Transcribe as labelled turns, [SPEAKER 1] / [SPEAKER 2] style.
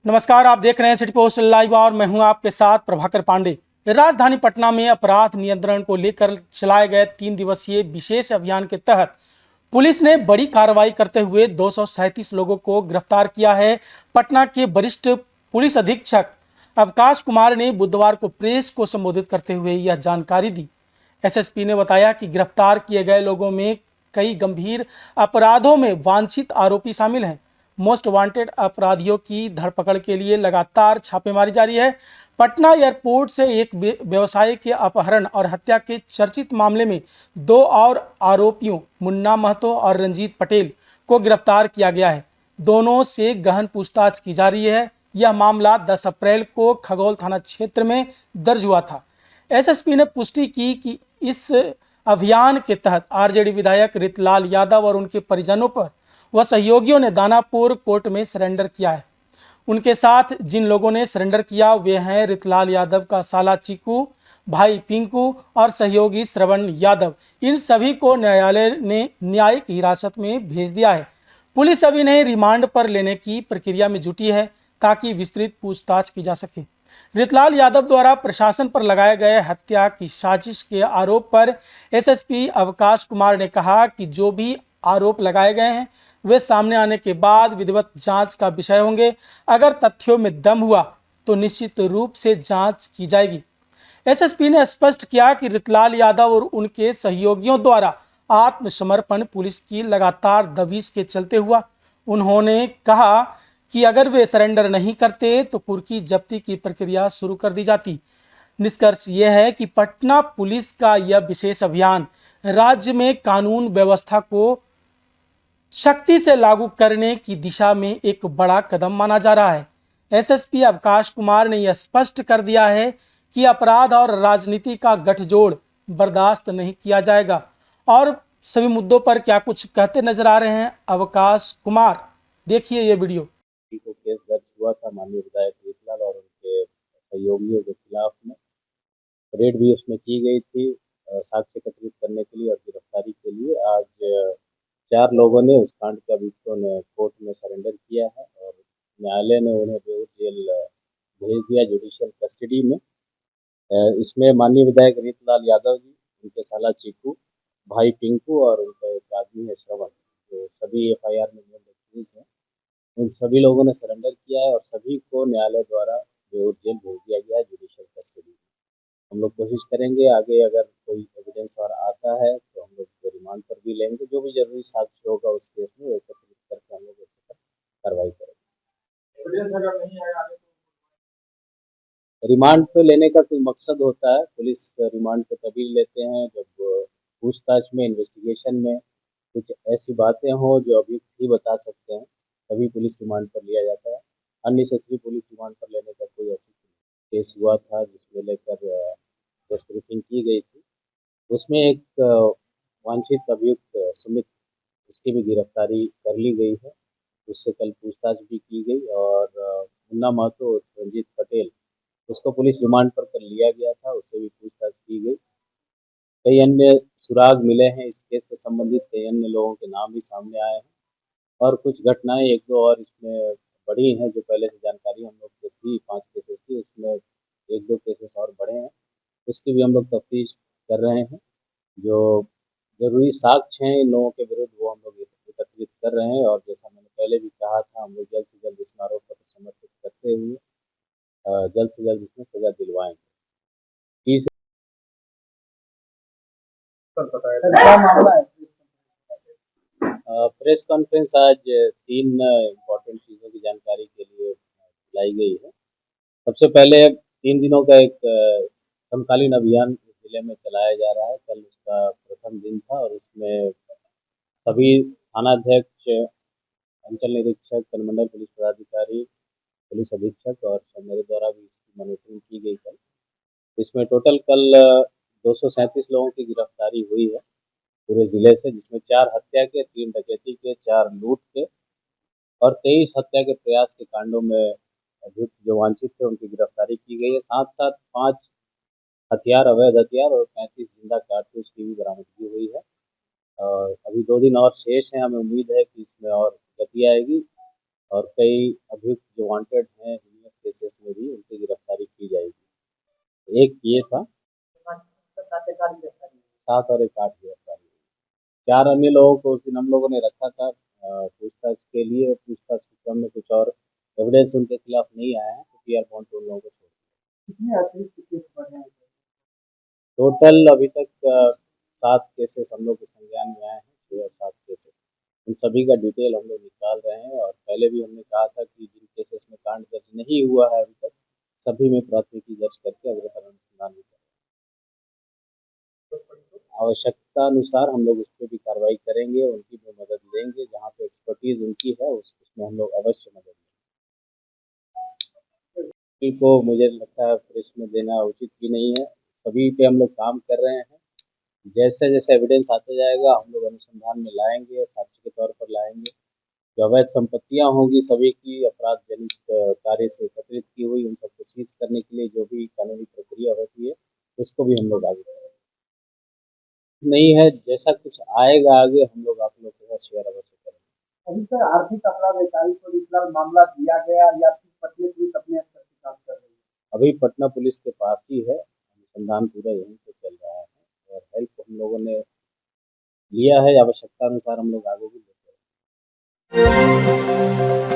[SPEAKER 1] नमस्कार, आप देख रहे हैं सिटी पोस्ट लाइव और मैं हूं आपके साथ प्रभाकर पांडे। राजधानी पटना में अपराध नियंत्रण को लेकर चलाए गए 3 दिवसीय विशेष अभियान के तहत पुलिस ने बड़ी कार्रवाई करते हुए 237 लोगों को गिरफ्तार किया है। पटना के वरिष्ठ पुलिस अधीक्षक अवकाश कुमार ने बुधवार को प्रेस को संबोधित करते हुए यह जानकारी दी। एसएसपी ने बताया कि गिरफ्तार किए गए लोगों में कई गंभीर अपराधों में वांछित आरोपी शामिल हैं। मोस्ट वांटेड अपराधियों की धरपकड़ के लिए लगातार छापेमारी जारी है। पटना एयरपोर्ट से एक व्यवसायी के अपहरण और हत्या के चर्चित मामले में 2 और आरोपियों मुन्ना महतो और रंजीत पटेल को गिरफ्तार किया गया है। दोनों से गहन पूछताछ की जा रही है। यह मामला 10 अप्रैल को खगौल थाना क्षेत्र में दर्ज हुआ था। एसएसपी ने पुष्टि की कि इस अभियान के तहत आरजेडी विधायक रितलाल यादव और उनके परिजनों पर व सहयोगियों ने दानापुर कोर्ट में सरेंडर किया है। उनके साथ जिन लोगों ने सरेंडर किया वे हैं रितलाल यादव का साला चीकू, भाई पिंकू और सहयोगी श्रवण यादव। इन सभी को न्यायालय ने न्यायिक हिरासत में भेज दिया है। पुलिस अभी इन्हें रिमांड पर लेने की प्रक्रिया में जुटी है ताकि विस्तृत पूछताछ की जा सके। रितलाल यादव द्वारा प्रशासन पर लगाए गए हत्या की साजिश के आरोप पर एसएसपी अवकाश कुमार ने कहा कि जो भी आरोप लगाए गए हैं वे सामने आने के बाद विधिवत जांच का विषय होंगे। अगर तथ्यों में दम हुआ तो निश्चित रूप से जांच की जाएगी। एसएसपी ने स्पष्ट किया कि रितलाल यादव और उनके सहयोगियों द्वारा आत्मसमर्पण पुलिस की लगातार दबिश के चलते हुआ। उन्होंने कहा कि अगर वे सरेंडर नहीं करते तो कुर्की जब्ती की प्रक्रिया शुरू कर दी जाती। निष्कर्ष यह है कि पटना पुलिस का यह विशेष अभियान राज्य में कानून व्यवस्था को सख्ती से लागू करने की दिशा में एक बड़ा कदम माना जा रहा है। एसएसपी अवकाश कुमार ने यह स्पष्ट कर दिया है कि अपराध और राजनीति का गठजोड़ बर्दाश्त नहीं किया जाएगा। और सभी मुद्दों पर क्या कुछ कहते नजर आ रहे हैं अवकाश कुमार, देखिए ये वीडियो।
[SPEAKER 2] को केस दर्ज हुआ था माननीय विधायक रितलाल और उनके सहयोगियों के खिलाफ में। रेड भी उसमें की गई थी साक्ष्य एकत्रित करने के लिए और गिरफ्तारी के लिए। आज 4 लोगों ने उस कांड के अभियुक्तों ने कोर्ट में सरेंडर किया है और न्यायालय ने उन्हें बेऊर जेल भेज दिया जुडिशियल कस्टडी में। इसमें माननीय विधायक रितलाल यादव जी, उनके साला चीकू, भाई पिंकू और उनका एक आदमी है श्रवण, जो सभी एफआईआर में एक्यूज हैं। उन सभी लोगों ने सरेंडर किया है और सभी को न्यायालय द्वारा बेऊर जेल भेज दिया गया है जुडिशियल कस्टडी में। हम लोग कोशिश करेंगे आगे अगर कोई एविडेंस और आता है तो हम लोग रिमांड पर भी लेंगे। जो भी जरूरी साक्ष्य होगा उस केस में एकत्रित करके हम लोग उस पर कार्रवाई करेंगे। रिमांड पे लेने का कोई मकसद होता है। पुलिस रिमांड पे तभी लेते हैं जब पूछताछ में, इन्वेस्टिगेशन में कुछ ऐसी बातें हो जो अभियुक्त ही बता सकते हैं, तभी पुलिस रिमांड पर लिया जाता है। अननेसेसरी पुलिस रिमांड पर लेने का कोई औचित्य नहीं। केस हुआ था जिसमें लेकर प्रेस ब्रीफिंग की गई थी, उसमें एक वांछित अभियुक्त सुमित, उसकी भी गिरफ्तारी कर ली गई है। उससे कल पूछताछ भी की गई और मुन्ना महतो, रंजीत पटेल, उसको पुलिस रिमांड पर कर लिया गया था, उससे भी पूछताछ की गई। कई अन्य सुराग मिले हैं इस केस से संबंधित, कई अन्य लोगों के नाम भी सामने आए हैं और कुछ घटनाएं एक दो और इसमें बड़ी हैं जो पहले से जानकारी हम लोग को थी। 5 केसेस की, उसमें एक दो केसेस और बड़े हैं, उसकी भी हम लोग तफ्तीश कर रहे हैं। जो जरूरी साक्ष्य हैं इन लोगों के विरुद्ध वो हम लोग एकत्रित कर रहे हैं और जैसा मैंने पहले भी कहा था, हम लोग जल्द से जल्द इसमें आरोप पत्र समर्पित करते हुए जल्द से जल्द इसमें सजा दिलवाएंगे। प्रेस कॉन्फ्रेंस आज 3 इम्पोर्टेंट चीज़ों की जानकारी के लिए लाई गई है। सबसे पहले 3 दिनों का एक समकालीन अभियान इस जिले में चलाया जा रहा है। कल उसका प्रथम दिन था और इसमें सभी थानाध्यक्ष, अंचल निरीक्षक, अनुमंडल पुलिस पदाधिकारी, पुलिस अधीक्षक और मेरे द्वारा भी इसकी मॉनिटरिंग की गई कल। इसमें टोटल कल 237 लोगों की गिरफ्तारी हुई है पूरे जिले से, जिसमें 4 हत्या के, 3 डकैती के, 4 लूट के और 23 हत्या के प्रयास के कांडों में अभियुक्त जो वांछित थे उनकी गिरफ्तारी की गई है। साथ साथ 5 हथियार, अवैध हथियार और 35 जिंदा कारतूस की भी बरामदगी हुई है। और अभी 2 दिन और शेष हैं, हमें उम्मीद है कि इसमें और गति आएगी और कई अभियुक्त जो वांटेड हैं इन केसेस में भी उनकी गिरफ्तारी की जाएगी। एक ये था, 7 और एक 8 गिरफ्तारी। 4 अन्य लोगों को उस दिन हम लोगों ने रखा था पूछताछ के लिए। पूछताछ के क्रम में कुछ और एविडेंस उनके खिलाफ नहीं आया है, तो पीआर बॉन्ड उन लोगों को छोड़ दिया।
[SPEAKER 3] कितने अतिरिक्त केस बढ़े हैं?
[SPEAKER 2] टोटल अभी तक 7 केसेस हम लोग के संज्ञान में आए हैं, 6 और 7 केसेस। उन सभी का डिटेल हम लोग निकाल रहे हैं, और पहले भी हमने कहा था कि जिन केसेस में कांड दर्ज नहीं हुआ है अभी तक, सभी में प्राथमिकी दर्ज करके अग्रतर अनुसंधान भी करें। आवश्यकता अनुसार हम लोग उस पर भी कार्रवाई करेंगे, उनकी भी मदद लेंगे। जहाँ पे एक्सपर्टीज उनकी है उसमें हम लोग अवश्य मदद लेंगे। को मुझे लगता है प्रेस में देना उचित भी नहीं है। सभी पे हम लोग काम कर रहे हैं। जैसे जैसे एविडेंस आता जाएगा हम लोग अनुसंधान में लाएंगे, साक्ष्य के तौर पर लाएंगे। जो अवैध संपत्तियां होंगी सभी की अपराध जनित कार्य से एकत्रित की हुई, उन सबको सीज करने के लिए जो भी कानूनी प्रक्रिया होती है उसको भी हम लोग आगे करेंगे। नहीं है, जैसा कुछ आएगा आगे हम लोग आप लोग के साथ शेयर अवश्य करेंगे।
[SPEAKER 3] अभी सर आर्थिक अपराध अधिकारी को फिलहाल मामला दिया गया या फिर पटना पुलिस अपने स्तर से काम कर रही है?
[SPEAKER 2] अभी पटना पुलिस के पास ही है, अनुसंधान पूरा यहीं पे चल रहा है, और हेल्प हम लोगों ने लिया है। आवश्यकता अनुसार हम लोग आगे भी लेते हैं।